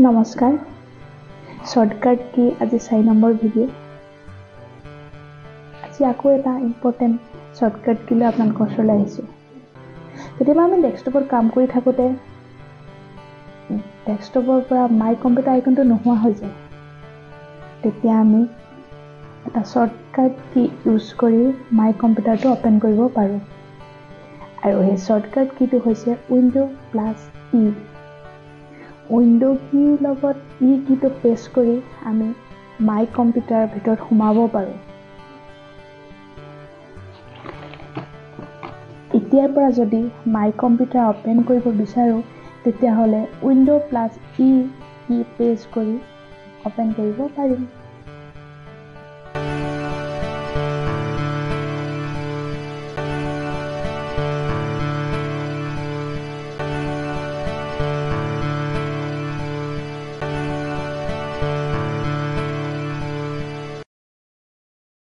নমস্কাৰ শৰ্টকাট কি আজি 4 নম্বৰ ভিডিঅ' আজি আকৌ এটা ইম্পৰ্টেণ্ট শৰ্টকাট কি লৈ আপোনালোকৰ ওচৰলৈ আহিছোঁ কেতিয়াবা আমি ডেস্কটপত কাম কৰি থাকোঁতে ডেস্কটপৰ পৰা মাই কম্পিউটাৰ আইকনটো নোহোৱা হৈ যায় তেতিয়া আমি এটা শৰ্টকাট কি ইউজ কৰি মাই কম্পিউটাৰটো অপেন কৰিব পাৰোঁ আৰু সেই শৰ্টকাট কিটো হৈছে উইণ্ড'+E উইণ্ড' কীৰ লগত ই কীটো প্ৰেছ কৰি আমি মাই কম্পিউটাৰৰ ভিতৰত সোমাব পাৰোঁ এতিয়াৰ পৰা যদি মাই কম্পিউটাৰ অপেন কৰিব বিচাৰোঁ তেতিয়াহ'লে উইণ্ড'+E কী প্ৰেছ কৰি অপেন কৰিব পাৰিম